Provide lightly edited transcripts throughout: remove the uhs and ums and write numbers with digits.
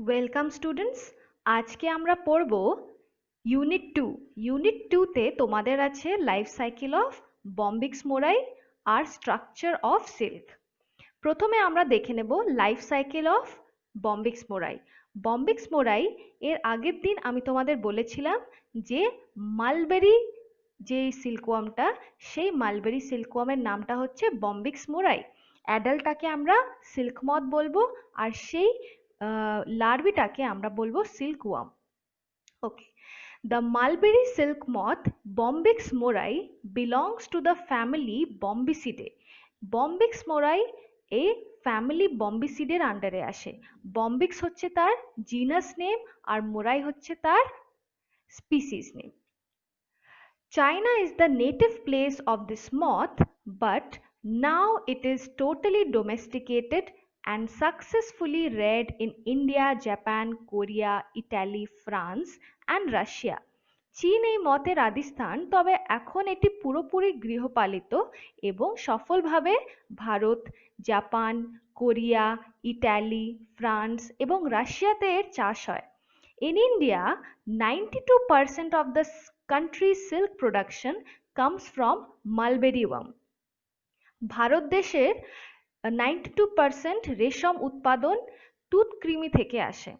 Welcome students. আজকে আমরা পড়ব ইউনিট 2 তে তোমাদের আছে life cycle of Bombyx mori আর স্ট্রাকচার অফ সিল্ক। প্রথমে আমরা দেখে নেব life cycle of Bombyx mori. Bombyx mori এর আগের দিন আমি তোমাদের বলেছিলাম যে মালবেরি যে সিল্কওয়ার্মটা, সেই মালবেরি সিল্কওয়ার্মের নামটা হচ্ছে বম্বিক্স মোরাই। অ্যাডাল্টটাকে আমরা সিল্ক মথ বলবো, আর সেই লার্ভিটাকে আমরা বলবো সিল্কওয়ার্ম। ওকে, the mulberry silk moth Bombyx morai belongs to the family Bombycidae. Bombyx morai এ ফ্যামিলি বম্বিসিডের আন্ডারে আসে। বম্বিক্স হচ্ছে তার জিনাস নেম আর মোরাই হচ্ছে তার species name. China is the native place of this moth, but now it is totally domesticated and successfully reared in India, Japan, Korea, Italy, France and Russia. চীন এই মথের আদিস্থান, তবে এখন এটি পুরোপুরি গৃহপালিত এবং সফলভাবে Bharat, Japan, Korea, Italy, France এবং রাশিয়াতে এর চাষ হয়। In India, 92% of the country's silk production comes from mulberry worm. Bharat দেশের 92% রেশম উৎপাদন তুঁত কৃমি থেকে আসে।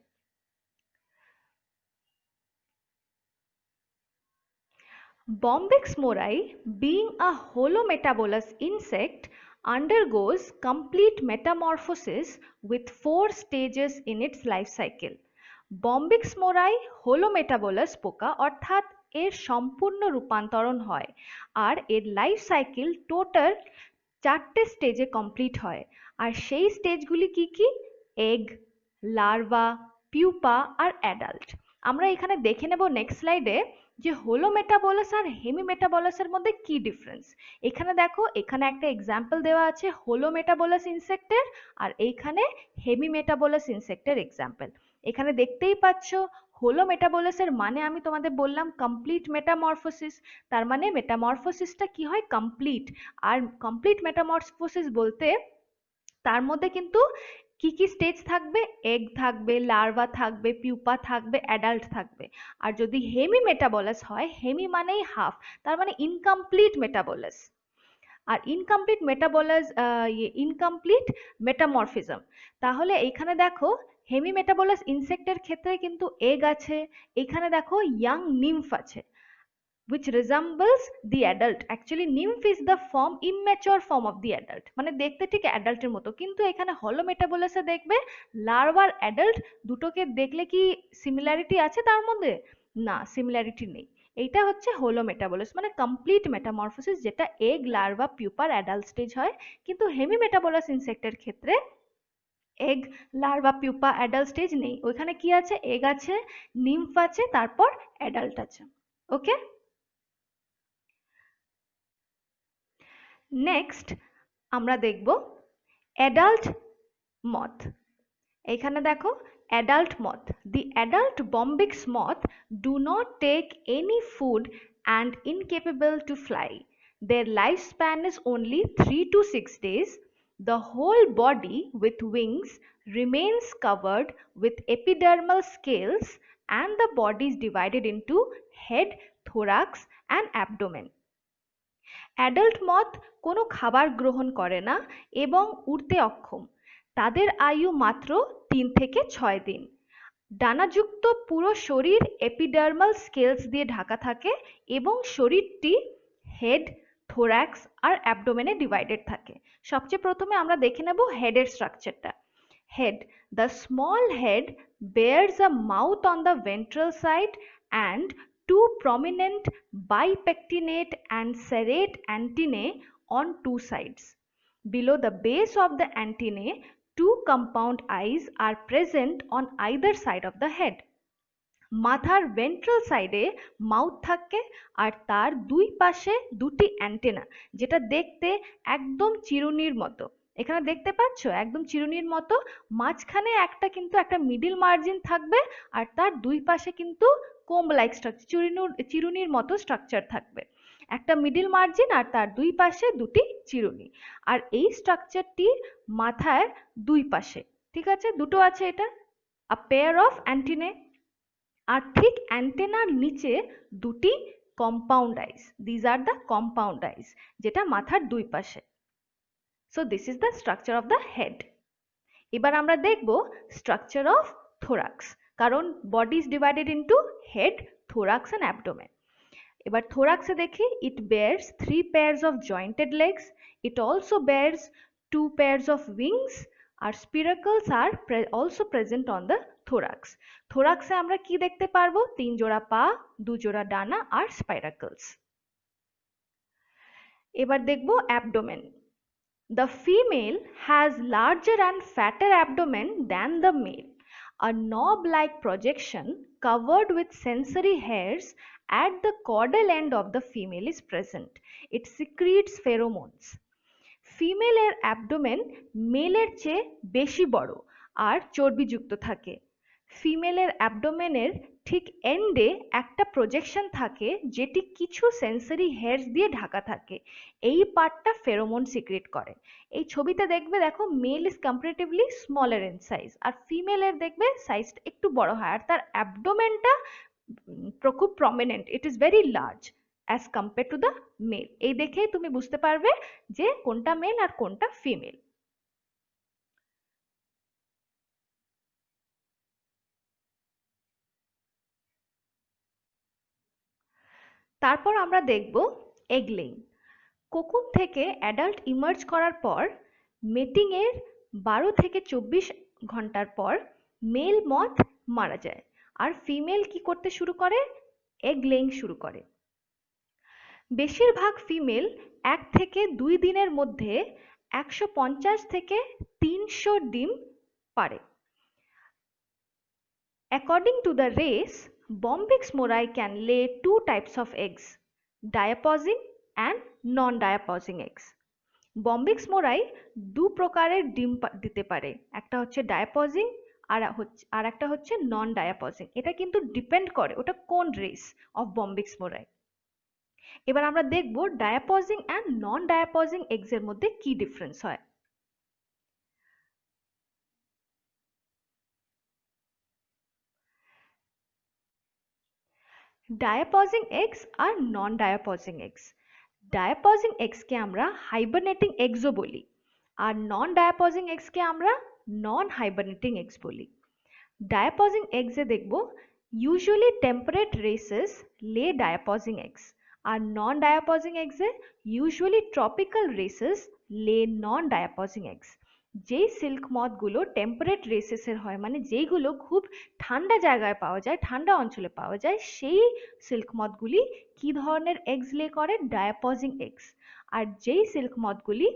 Bombyx morai, being a holometabolous insect, undergoes complete metamorphosis with 4 stages in its life cycle. Bombyx mori holometabolous পোকা, অর্থাৎ এর সম্পূর্ণ রূপান্তরণ হয়, আর এর লাইফ সাইকেল টোটাল 4টে স্টেজে কমপ্লিট হয়। আর সেই স্টেজগুলি কি কি? এগ, লার্ভা, পিউপা আর অ্যাডাল্ট। আমরা এখানে দেখে নেব নেক্সট স্লাইডে যে হোলোমেটাবোলাস আর হেমিমেটাবোলাসের মধ্যে কি ডিফারেন্স। এখানে দেখো, এখানে একটা এক্সাম্পল দেওয়া আছে হোলোমেটাবোলাস ইনসেক্টের, আর এইখানে হেমিমেটাবোলাস ইনসেক্টের এক্সাম্পল। এখানে দেখতেই পাচ্ছ হোলোমেটাবোলাসের মানে আমি তোমাদের বললাম কমপ্লিট মেটামরফোসিস। তার মানে মেটামরফোসিসটা কি হয়? কমপ্লিট। আর কমপ্লিট মেটামরফোসিস বলতে তার মধ্যে কিন্তু কি কি স্টেজ থাকবে? এগ থাকবে, লার্ভা থাকবে, পিউপা থাকবে, অ্যাডাল্ট থাকবে। আর যদি হেমি মেটাবোলাস হয়, হেমি মানেই হাফ, তার মানে ইনকমপ্লিট মেটাবোলাস। আর ইনকমপ্লিট মেটামরফিজম। তাহলে এইখানে দেখো হেমি মেটাবোলাস ইনসেক্টের ক্ষেত্রে কিন্তু এগ আছে, এখানে দেখো ইয়াং নিম্ফ আছে which resembles the adult. Actually nymph is the immature form of the adult, মানে দেখতে ঠিক অ্যাডাল্টের মতো, কিন্তু এখানে হলো মেটাবোলাসে দেখবে লার্ভা আর অ্যাডাল্ট দুটোকে দেখলে কি সিমিলারিটি আছে তার মধ্যে? না, সিমিলারিটি নেই। এইটা হচ্ছে হোলো মেটাবোলাস, মানে কমপ্লিট মেটামরফোসিস, যেটা এগ, লার্ভা, পিউপার, অ্যাডাল্ট স্টেজ হয়। কিন্তু হেমি মেটাবোলাস ইনসেক্টের ক্ষেত্রে egg, larva, pupa, adult stage নেই। ওইখানে কি আছে? এগ আছে, নিম্ফ আছে, তারপর অ্যাডাল্ট আছে। ওকে, নেক্সট আমরা দেখব অ্যাডাল্ট মথ। এখানে দেখো adult moth. The adult bombyx moth do not take any food and incapable to fly. Their lifespan is only 3 to 6 days. The whole body with wings remains covered with epidermal scales and the body is divided into head, thorax and abdomen. Adult moth কোনো খাবার গ্রহণ করে না এবং উড়তে অক্ষম। তাদের আয়ু মাত্র 3 থেকে 6 দিন। ডানাযুক্ত পুরো শরীর এপিডার্মাল স্কেলস দিয়ে ঢাকা থাকে এবং শরীরটি হেড, থোরাক্স আর অ্যাবডোমেনে ডিভাইডেড থাকে। সবচেয়ে প্রথমে আমরা দেখে নেব হেডের স্ট্রাকচারটা। Head, the small head bears a mouth on the ventral side and two prominent bipectinate and serrate antennae on two sides. Below the base of the antennae, two compound eyes are present on either side of the head. মাথার ventral সাইডে mouth থাকে আর তার দুই পাশে দুটি antenna, যেটা দেখতে একদম চিরুনির মতো। এখানে দেখতে পাচ্ছ একদম চিরুনির মতো। মাঝখানে একটা মিডিল মার্জিন থাকবে আর তার দুই পাশে কিন্তু কোম্ব লাইক স্ট্রাকচার, চিরুনির মতো স্ট্রাকচার থাকবে। একটা মিডিল মার্জিন আর তার দুই পাশে দুটি চিরুনি। আর এই স্ট্রাকচারটি মাথার দুই পাশে, ঠিক আছে, দুটো আছে এটা। a pair of antennae, আর ঠিক অ্যান্টেনার নিচে দুটি compound eyes, these are the compound eyes, যেটা মাথার দুই পাশে। So this is the structure of the head. এবার আমরা দেখব স্ট্রাকচার অফ থোরাক্স, কারণ body is divided into head, thorax and abdomen. এবার থোরাক্সে দেখি, it bears 3 pairs of jointed legs, it also bears 2 pairs of wings, আর spiracles are also present on the thorax. থোরাক্সে আমরা কি দেখতে পারবো? 3 জোড়া পা, 2 জোড়া ডানা আর স্পাইরাকলস। এবার দেখব abdomen. The female has larger and fatter abdomen than the male. A knob-like projection covered with sensory hairs at the caudal end of the female is present. It secretes pheromones. ফিমেলের অ্যাবডোমেন মেলের চেয়ে বেশি বড় আর চর্বিযুক্ত থাকে। ফিমেলের অ্যাবডোমেনের ঠিক এন্ডে একটা projection থাকে যেটি কিছু সেন্সরি হেয়ারস দিয়ে ঢাকা থাকে। এই পার্টটা ফেরোমোন সিক্রেট করে। এই ছবিতে দেখবে, দেখো male is comparatively smaller in size, আর ফিমেলের দেখবে সাইজটা একটু বড় হয়, আর তার অ্যাবডোমেনটা খুব prominent, it is very large as compare to the male. এই দেখেই তুমি বুঝতে পারবে যে কোনটা মেল আর কোনটা ফিমেল। তারপর আমরা দেখব এগ লেইং। কোকুন থেকে অ্যাডাল্ট ইমার্জ করার পর মেটিংয়ের 12 থেকে 24 ঘন্টার পর মেল মথ মারা যায়, আর ফিমেল কি করতে শুরু করে? এগ লেইং শুরু করে। বেশিরভাগ ফিমেল 1 থেকে 2 দিনের মধ্যে 150 থেকে 300 ডিম পারে। According to the race, Bombyx morai can lay 2 types of eggs, diapause and non-diapause eggs. Bombyx morai 2 প্রকারের ডিম দিতে পারে, একটা হচ্ছে ডায়াপজিং আর একটা হচ্ছে নন ডায়াপজিং। এটা কিন্তু ডিপেন্ড করে ওটা কোন রেস অফ বম্বিক্স মোরাই। এবার আমরা দেখব ডায়াপজিং অ্যান্ড নন ডায়াপজিং এগস এর মধ্যে কি ডিফারেন্স হয়। ডায়াপজিং এগস আর নন ডায়াপজিং এগস। ডায়াপজিং এগসকে আমরা হাইবারনেটিং এগসও বলি, আর নন ডায়াপজিং এগসকে আমরা নন হাইবারনেটিং এগস বলি। ডায়াপজিং এগসে দেখব ইউজুয়ালি টেম্পারেট রেসেস লে ডায়াপজিং এগস, আর নন ডায়াপজিং এগসে ইউজুয়ালি ট্রপিক্যাল রেসেস লে নন ডায়াপজিং এগস। যেই সিল্ক মথগুলো টেম্পারেট রেসেসের হয়, মানে যেইগুলো খুব ঠান্ডা জায়গায় পাওয়া যায়, ঠান্ডা অঞ্চলে পাওয়া যায়, সেই সিল্ক মথগুলি কি ধরনের এগস লে করে? ডায়াপজিং এগস। আর যেই সিল্ক মথগুলি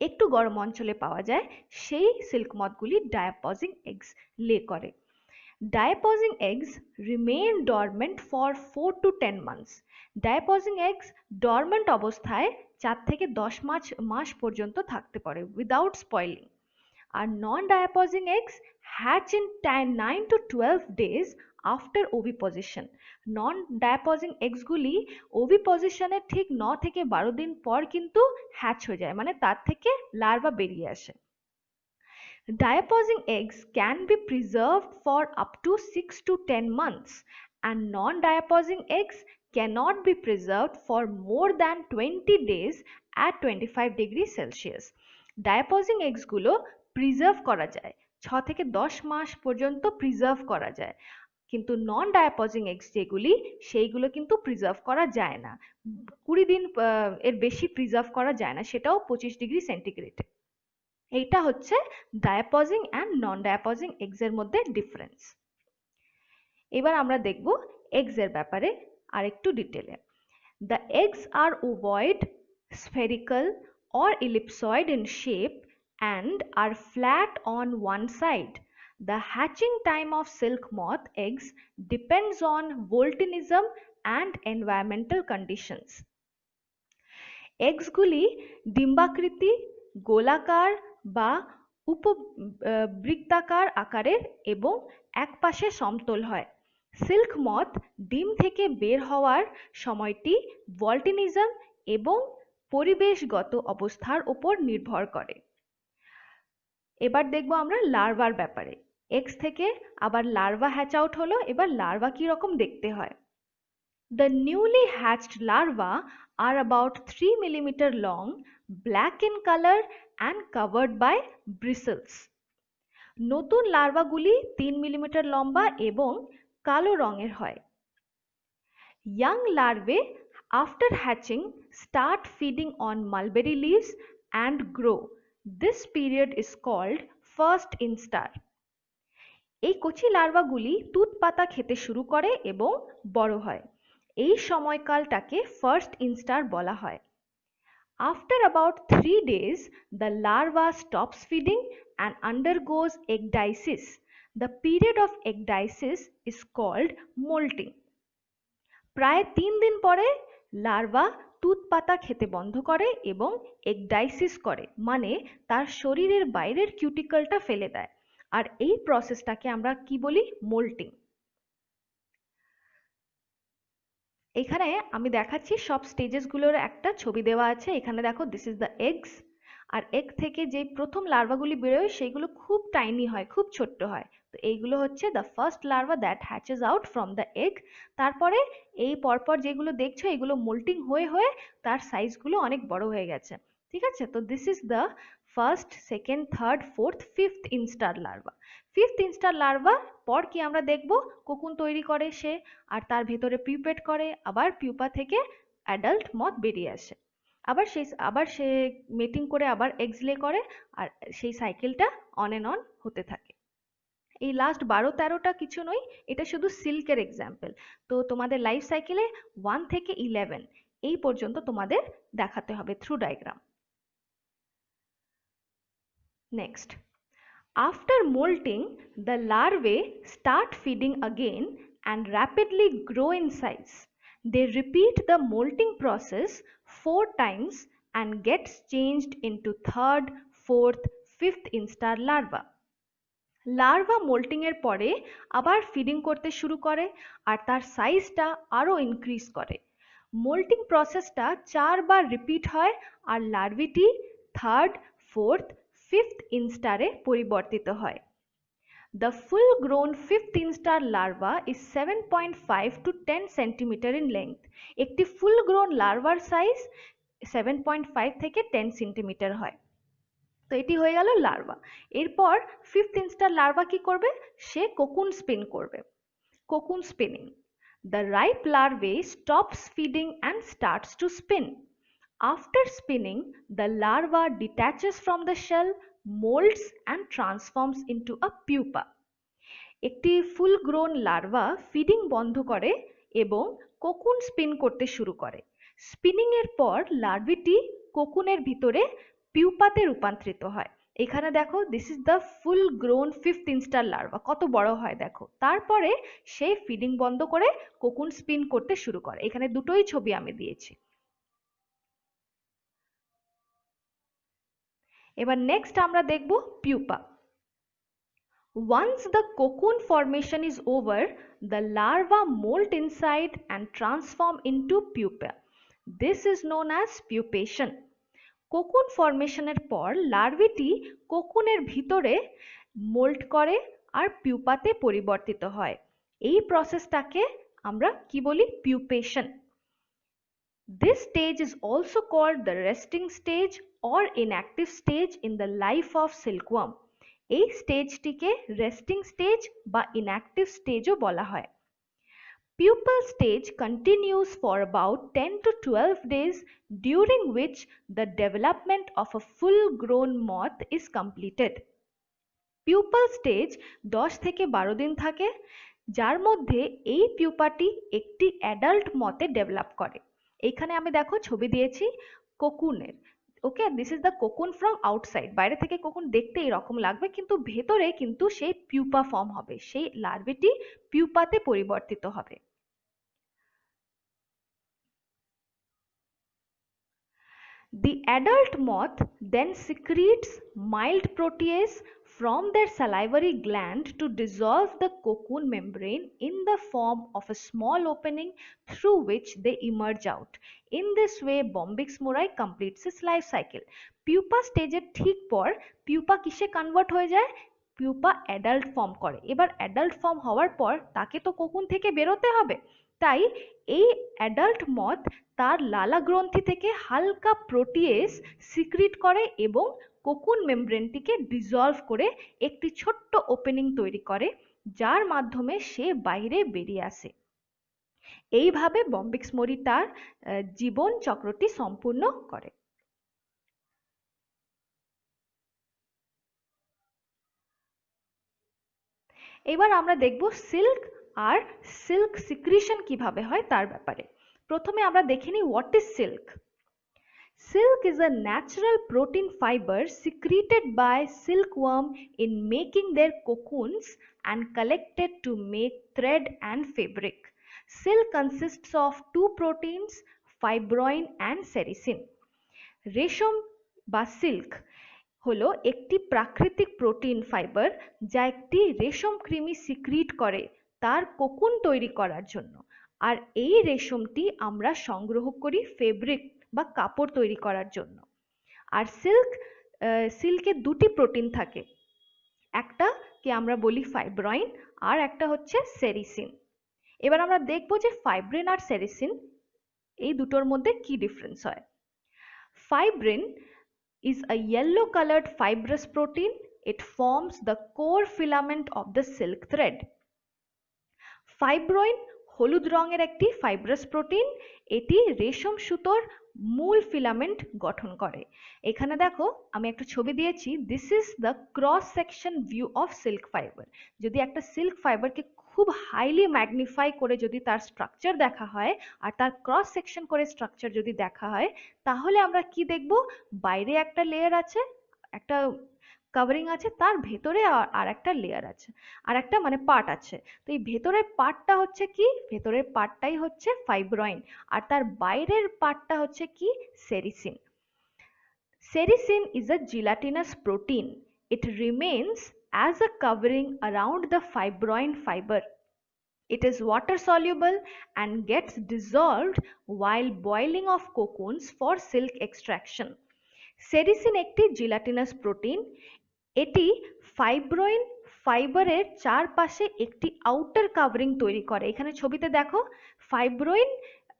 একটু গরম অঞ্চলে পাওয়া যায়, সেই সিল্ক মথগুলি ডায়াপজিং এগস লে করে। Diapause eggs remain dormant for 4 to 10 months. Diapause eggs dormant অবস্থায় 4 থেকে 10 মাস পর্যন্ত থাকতে পারে without spoiling. R non-diapause eggs hatch in 9 to 12 days after oviposition. Non-diapause eggs গুলি ovipositionের ঠিক 9 থেকে 12 দিন পর কিন্তু হ্যাচ হয়ে যায়, মানে তার থেকে লার্ভা বেরিয়ে আসে। Diapause eggs can be preserved for up to 6 to 10 months, and non-diapause eggs cannot be preserved for more than 20 days at 25 degrees Celsius. Diapause eggs গুলো প্রিজার্ভ করা যায়, 6 থেকে 10 মাস পর্যন্ত প্রিজার্ভ করা যায়, কিন্তু নন ডায়াপজিং এগস যেগুলি, সেইগুলো কিন্তু প্রিজার্ভ করা যায় না, 20 দিন এর বেশি প্রিজার্ভ করা যায় না, সেটাও 25 ডিগ্রি সেন্টিগ্রেডে। এইটা হচ্ছে ডায়াপজিং অ্যান্ড নন ডায়াপজিং এগস এর মধ্যে ডিফারেন্স। এবার আমরা দেখব এগস এর ব্যাপারে আরেকটু ডিটেলে। The eggs are ovoid, spherical or ellipsoid in shape and are flat on one side. The hatching time of silk moth eggs depends on volatilism and environmental conditions. এগসগুলি ডিম্বাকৃতি, গোলাকার বা উপবৃত্তাকার আকারের এবং একপাশে সমতল হয়। সিল্ক মথ ডিম থেকে বের হওয়ার সময়টি ভল্টিনিজম এবং পরিবেশগত অবস্থার উপর নির্ভর করে। এবার দেখব আমরা লার্ভার ব্যাপারে। এগস থেকে আবার লার্ভা হ্যাচ আউট হলো। এবার লার্ভা কি রকম দেখতে হয়? The newly hatched larvae are about 3 millimeter long, black in color and covered by bristles. নতুন লার্ভাগুলি 3 মিলিমিটার লম্বা এবং কালো রঙের হয়। Young larvae after hatching start feeding on mulberry leaves and grow. This period is called first instar. এই কচি লার্ভাগুলি তুত পাতা খেতে শুরু করে এবং বড় হয়। এই সময়কালটাকে ফার্স্ট ইনস্টার বলা হয়। After about 3 days, the larva stops feeding and undergoes ecdysis. The period of ecdysis is called molting. প্রায় 3 দিন পরে লার্ভা তুত পাতা খেতে বন্ধ করে এবং এগডাইসিস করে, মানে তার শরীরের বাইরের কিউটিকলটা ফেলে দেয়। আর এই প্রসেসটাকে আমরা কি বলি? মোল্টিং। এখানে আমি দেখাচ্ছি সব স্টেজেসগুলোর একটা ছবি দেওয়া আছে। এখানে দেখো, দিস ইজ দ্য এগস। আর এগ থেকে যে প্রথম লার্ভাগুলি বেরোয় সেগুলো খুব টাইনি হয়, খুব ছোট্ট হয়। তো এইগুলো হচ্ছে the first larva that hatches out from the egg. তারপরে এই পরপর যেগুলো দেখছো এগুলো মোল্টিং হয়ে হয়ে তার সাইজগুলো অনেক বড় হয়ে গেছে। ঠিক আছে, তো this is the first, second, third, fourth, fifth instar larva. Fifth instar larva পর কি আমরা দেখব? কোকুন তৈরি করে সে, আর তার ভেতরে পিউপেট করে, আবার পিউপা থেকে অ্যাডাল্ট মথ বেরিয়ে আসে, আবার সে মেটিং করে আবার এগস লে করে, আর সেই সাইকেলটা অন এন্ড অন হতে থাকে। এই লাস্ট 12-13টা কিছু নয়, এটা শুধু সিল্কের এক্সাম্পল। তো তোমাদের লাইফ সাইকেলে 1 থেকে 11 এই পর্যন্ত তোমাদের দেখাতে হবে through diagram. Next, after molting, the larvae start feeding again and rapidly grow in size. They repeat the molting process 4 times and gets changed into third, fourth, fifth instar larva. Larva moulting এর পরে আবার feeding করতে শুরু করে আর তার সাইজটা আরো increase করে। মোল্টিং প্রসেসটা 4 বার রিপিট হয় আর লার্ভিটি থার্ড, ফোর্থ, ফিফথ ইনস্টারে পরিবর্তিত হয়। The full grown fifth instar larva is 7.5 to 10 cm in length. একটি ফুল গ্রোন লার্ভার সাইজ 7.5 থেকে 10 সেন্টিমিটার হয়। তো এটি হয়ে গেল লার্ভা। এরপর ফিফথ ইনস্টার লার্ভা কি করবে? সে কোকুন স্পিন করবে। Cocoon spinning. The ripe larvae stops feeding and starts to spin. After spinning, the larva detaches from the shell, molts and transforms into a pupa. একটি ফুল grown larva feeding বন্ধ করে এবং cocoon spin করতে শুরু করে। Spinning এর পর লার্ভিটি কোকুনের ভিতরে পিউপাতে রূপান্তরিত হয়। এখানে দেখো, this is the full grown fifth instar larva, কত বড় হয় দেখো। তারপরে সে ফিডিং বন্ধ করে কোকুন স্পিন করতে শুরু করে। এখানে দুটোই ছবি আমি দিয়েছি। এবার নেক্সট আমরা দেখব pupa. Once the cocoon formation is over, the larva molt inside and transform into pupa. This is known as pupation. Cocoon ফরমেশনের পর লার্ভিটি কোকুনের ভিতরে মোল্ট করে আর পিউপাতে পরিবর্তিত হয়। এই প্রসেসটাকে আমরা কি বলি? Pupation. This stage is also called the resting stage or inactive stage in the life of silkworm. এই স্টেজটিকে রেস্টিং স্টেজ বা ইনঅ্যাক্টিভ স্টেজও বলা হয়। Pupal stage continues for about 10 to 12 days, during which the development of a full grown moth is completed. Pupal stage 10 থেকে 12 দিন থাকে, যার মধ্যে এই পিউপাটি একটি অ্যাডাল্ট মথে ডেভেলপ করে। এখানে আমি দেখো ছবি দিয়েছি কোকুনের। Okay, this is the cocoon from outside. বাইরে থেকে কোকুন দেখতে এরকম লাগবে, কিন্তু ভেতরে কিন্তু সেই পিউপা ফর্ম হবে, সেই লার্ভিটি পিউপাতে পরিবর্তিত হবে। The adult moth then secretes mild protease from their salivary gland to dissolve the cocoon membrane in the form of a small opening through which they emerge out. In this way, Bombyx murai completes its life cycle. Pupa stage এর ঠিক পর pupa কিসে convert হয়ে যায়? Pupa adult form করে। এবার adult form হওয়ার পর তাকে তো কোকুন থেকে বেরোতে হবে, তাই এই অ্যাডাল্ট মথ তার লালা গ্রন্থি থেকে হালকা প্রোটিয়েস সিক্রিট করে এবং কোকুন মেমব্রেনটিকে ডিসলভ করে একটি ছোট্ট ওপেনিং তৈরি করে, যার মাধ্যমে সে বাইরে বেরিয়ে আসে। এইভাবে বম্বিক্স মরি তার জীবন চক্রটি সম্পূর্ণ করে। এবার আমরা দেখব সিল্ক আর সিল্ক সিক্রিশন কিভাবে হয় তার ব্যাপারে। প্রথমে আমরা দেখে নিই what is silk. Silk is a natural protein fiber secreted by silkworm in making their cocoons and collected to make thread and fabric. Silk consists of two proteins, fibroin and sericin. রেশম বা silk হলো একটি প্রাকৃতিক protein fibre যা একটি রেশম কৃমি secrete করে তার কোকুন তৈরি করার জন্য, আর এই রেশমটি আমরা সংগ্রহ করি ফেব্রিক বা কাপড় তৈরি করার জন্য। আর সিল্কে দুটি প্রোটিন থাকে, একটা কে আমরা বলি ফাইব্রয়েন আর একটা হচ্ছে সেরিসিন। এবার আমরা দেখব যে ফাইব্রিন আর সেরিসিন এই দুটোর মধ্যে কি ডিফারেন্স হয়। Fibrin is a yellow colored fibrous protein. It forms the core filament of the silk thread. Fibroin হলুদ রঙের একটি ফাইব্রাস প্রোটিন, এটি রেশম সুতোর মূল ফিলামেন্ট গঠন করে। এখানে দেখো আমি একটা ছবি দিয়েছি, this is the cross section view of silk fibre. যদি একটা সিল্ক ফাইবারকে খুব হাইলি ম্যাগনিফাই করে যদি তার স্ট্রাকচার দেখা হয় আর তার ক্রস সেকশন করে স্ট্রাকচার যদি দেখা হয়, তাহলে আমরা কি দেখব, বাইরে একটা লেয়ার আছে, একটা কভারিং আছে, তার ভেতরে আর একটা লেয়ার আছে, আর একটা মানে পার্ট আছে। তো এই ভেতরের পার্টটা হচ্ছে কি, ভেতরের পার্টটাই হচ্ছে ফাইব্রয়েন, আর তার বাইরের পার্টটা হচ্ছে কি, সেরিসিন। Sericin is a gelatinous protein. It remains as a covering around the fibroin fiber. It is water soluble and gets dissolved while boiling of cocoons for silk extraction. Sericin একটি জিলাটিনাস প্রোটিন, এটি ফাইব্রোইন ফাইবারের চারপাশে একটি আউটার কাভারিং তৈরি করে। এখানে ছবিতে দেখো ফাইব্রোইন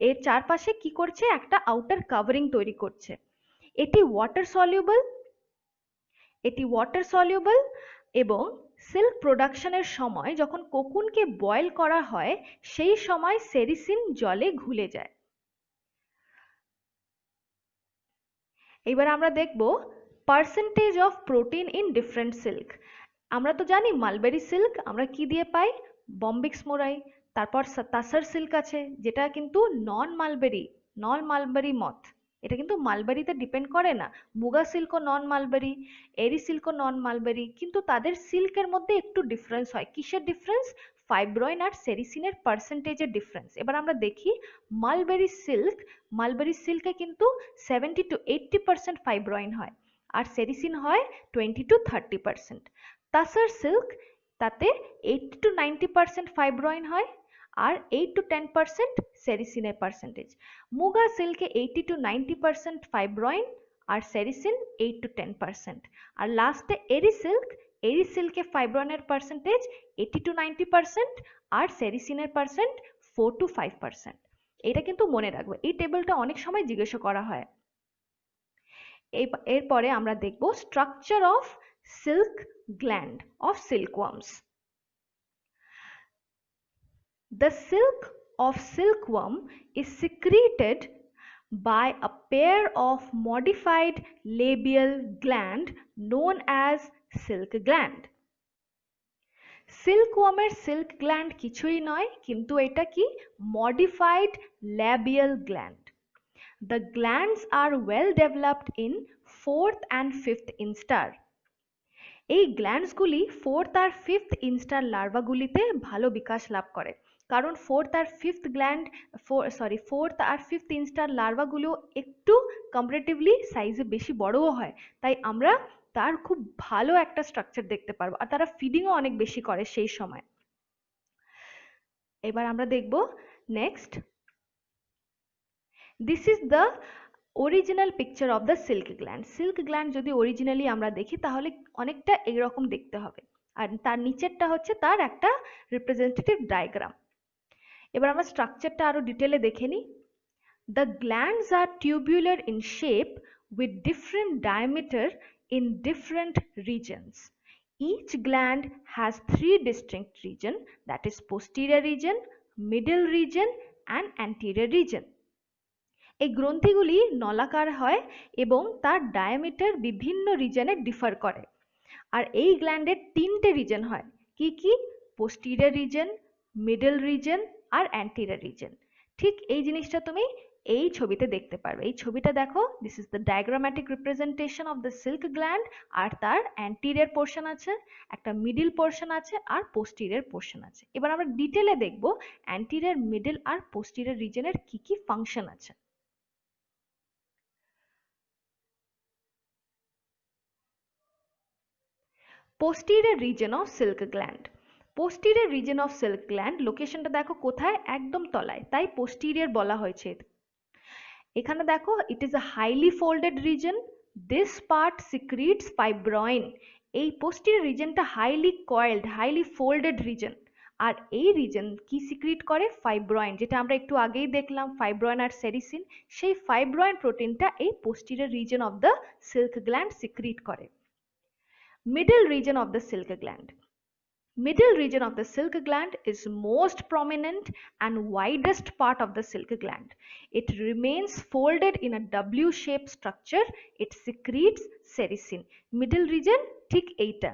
এর চারপাশে কি করছে, একটা আউটার কাভারিং তৈরি করছে। এটি ওয়াটার সলিউবল এবং সিল্ক প্রোডাকশনের সময় যখন কোকুনকে বয়েল করা হয় সেই সময় সেরিসিন জলে ঘুলে যায়। এবার আমরা দেখব percentage of protein in different silk. আমরা তো জানি মালবেরি সিল্ক আমরা কি দিয়ে পাই, বম্বিক্স মোরাই। তারপর তাসার সিল্ক আছে যেটা কিন্তু নন মালবেরি মথ, এটা কিন্তু মালবেরিতে ডিপেন্ড করে না। মুগা সিল্কও নন মালবেরি, এরি সিল্কও নন মালবেরি, কিন্তু তাদের সিল্কের মধ্যে একটু ডিফারেন্স হয়। কিসের ডিফারেন্স? ফাইব্রয়েন আর সেরিসিনের পার্সেন্টেজের ডিফারেন্স। এবার আমরা দেখি মালবেরি সিল্কে কিন্তু 70 to 80% ফাইব্রয়েন হয়, আর সেরিসিন হয় 20 to 30%। তাসার সিল্ক তাতে 80 to 90% ফাইব্রয়েন হয় আর 8 to 10% সেরিসিনের পার্সেন্টেজ। মুগা সিল্কে 80 to 90% ফাইব্রয়েন আর সেরিসিন 8 to 10%। আর লাস্টে এরি সিল্কে ফাইব্রয়েনের পার্সেন্টেজ 80 to 90% আর সেরিসিনের পার্সেন্ট 4 to 5%। এটা কিন্তু মনে রাখবে, এই টেবিলটা অনেক সময় জিজ্ঞাসা করা হয়। এরপরে আমরা দেখব structure of silk gland of সিল্কওয়ার্মস। The silk of silkworm is secreted by a pair of modified labial gland known as silk gland. সিল্কওয়ার্মের সিল্ক গ্ল্যান্ড কিছুই নয়, কিন্তু এটা কি, modified labial gland. The glands are well developed in 4th and 5th instar. এই গ্ল্যান্ডসগুলি 4th আর 5th ইনস্টার লার্ভাগুলিতে ভালো বিকাশ লাভ করে, কারণ 4th আর 5th ইনস্টার লার্ভাগুলো একটু কম্পারেটিভলি সাইজে বেশি বড়ও হয়, তাই আমরা তার খুব ভালো একটা স্ট্রাকচার দেখতে পারবো, আর তারা ফিডিংও অনেক বেশি করে সেই সময়। এবার আমরা দেখব next, this is the original picture of the silk gland. Silk gland যদি অরিজিনালি আমরা দেখি তাহলে অনেকটা এইরকম দেখতে হবে। আর তার নিচেরটা হচ্ছে তার একটা রিপ্রেজেন্টেটিভ ডায়াগ্রাম। এবার আমরা স্ট্রাকচারটা আরো ডিটেলে দেখে নিই। The glands are tubular in shape with different diameter in different regions. Each gland has three distinct regions, that is posterior region, middle region and anterior region. এই গ্রন্থিগুলি নলাকার হয় এবং তার ডায়ামিটার বিভিন্ন রিজনে ডিফার করে। আর এই গ্ল্যান্ডের তিনটে রিজন হয়, কি কি? পোস্টিরিয়র রিজন, মিডল রিজন আর অ্যান্টিরিয়র রিজন। ঠিক এই জিনিসটা তুমি এই ছবিতে দেখতে পারবে। এই ছবিটা দেখো, this is the diagrammatic representation of the silk gland. আর তার অ্যান্টিরিয়র পোর্শন আছে, একটা মিডল পোর্শন আছে আর পোস্টিরিয়র পোর্শন আছে। এবার আমরা ডিটেলে দেখব অ্যান্টিরিয়র, মিডল আর পোস্টিরিয়র রিজনের কি কি ফাংশন আছে। posterior region of silk gland. posterior region of silk gland লোকেশনটা দেখো কোথায়, একদম তলায়, তাই posterior বলা হয়েছে। এখানে দেখো, it is a highly folded region. This part secretes fibroin. এই posterior regionটা highly coiled, highly folded region। আর এই রিজন কি সিক্রিট করে? ফাইব্রয়েন, যেটা আমরা একটু আগেই দেখলাম, ফাইব্রয়েন আর সেরিসিন। সেই ফাইব্রয়েন প্রোটিনটা এই posterior region of the silk gland secrete করে। Middle region of the silk gland. Middle region of the silk gland is most prominent and widest part of the silk gland. It remains folded in a W-shaped structure. It secretes sericin. Middle region ঠিক এইটা।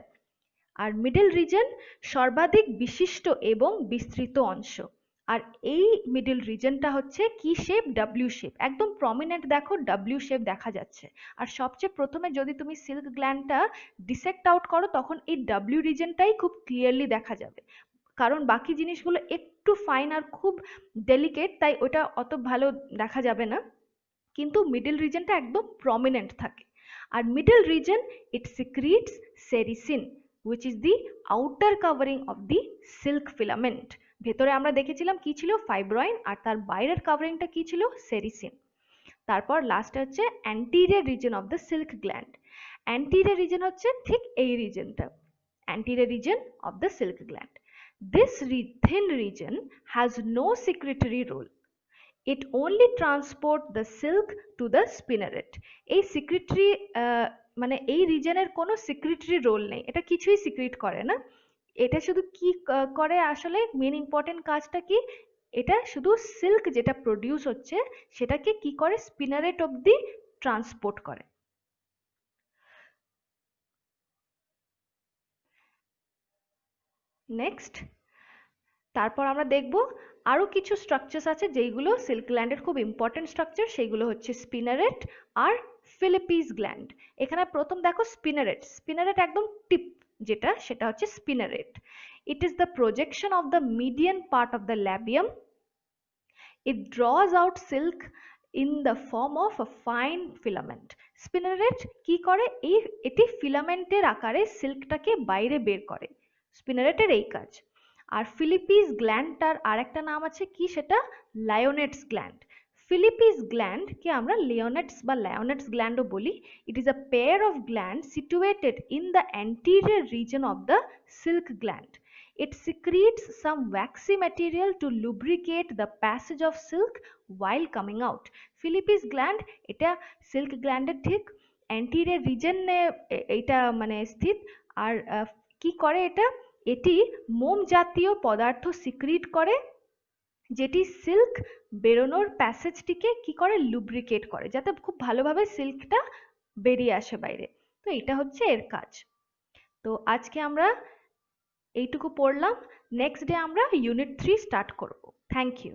আর middle reason সর্বাধিক বিশিষ্ট এবং বিস্তৃত অংশ। আর এই middle রিজনটা হচ্ছে কি শেপ? ডাব্লিউ শেপ, একদম প্রমিনেন্ট দেখো, ডাব্লিউ শেপ দেখা যাচ্ছে। আর সবচেয়ে প্রথমে যদি তুমি সিল্ক গ্ল্যান্ডটা ডিসেক্ট আউট করো তখন এই ডাব্লিউ রিজনটাই খুব ক্লিয়ারলি দেখা যাবে, কারণ বাকি জিনিসগুলো একটু ফাইন আর খুব ডেলিকেট, তাই ওটা অত ভালো দেখা যাবে না, কিন্তু মিডল রিজনটা একদম প্রমিনেন্ট থাকে। আর middle region it secretes sericin which is the outer covering of the silk filament. ভেতরে আমরা দেখেছিলাম কি ছিল? ফাইব্রয়েন, আর তার বাইরের কাভারিংটা কি ছিল? সেরিসিন। তারপর লাস্টে হচ্ছে anterior region of the silk gland. Anterior region হচ্ছে ঠিক এই রিজনটা, anterior region of the silk gland. This thin region has no secretory role. It only transport the silk to the spinneret. এই সিক্রেটরি মানে এই রিজনের কোনো সিক্রেটরি রোল নেই, এটা কিছুই সিক্রেট করে না। এটা শুধু কি করে আসলে, মেন ইম্পর্টেন্ট কাজটা কি, এটা শুধু সিল্ক যেটা প্রডিউস হচ্ছে সেটাকে কি করে? স্পিনারেট অবধি ট্রান্সপোর্ট করে। নেক্সট, তারপর আমরা দেখব আরো কিছু স্ট্রাকচারস আছে যেগুলো সিল্ক গ্ল্যান্ডের খুব ইম্পর্টেন্ট স্ট্রাকচার, সেগুলো হচ্ছে স্পিনারেট আর ফিলিপিস গ্ল্যান্ড। এখানে প্রথম দেখো স্পিনারেট। স্পিনারেট একদম টিপ যেটা, সেটা হচ্ছে spinneret. It is the projection of the median part of the labium. It draws out silk in the form of a fine filament. Spinneret কি করে? এটি ফিলামেন্টের আকারে সিল্কটাকে বাইরে বের করে, স্পিনারেটের এই কাজ। আর ফিলিপিস গ্ল্যান্ডটার আর একটা নাম আছে কি, সেটা লায়োনেটস গ্ল্যান্ড। ফিলিপিস গ্ল্যান্ড কে আমরা লিওনেটস বা লায়োনেটস গ্ল্যান্ডও বলি। It is a pair of gland situated in the anterior region of the silk gland. It secretes some waxy material to lubricate the passage of silk while coming out. Phillips gland এটা silk গ্ল্যান্ডের ঠিক anterior রিজনে এটা মানে স্থিত। আর কি করে এটা? এটি মোম জাতীয় পদার্থ সিক্রিট করে, যেটি সিল্ক বেরোনোর প্যাসেজটিকে কি করে? লুব্রিকেট করে, যাতে খুব ভালোভাবে সিল্কটা বেরিয়ে আসে বাইরে। তো এটা হচ্ছে এর কাজ। তো আজকে আমরা এইটুকু পড়লাম। নেক্সট ডে আমরা ইউনিট 3 স্টার্ট করব। Thank you.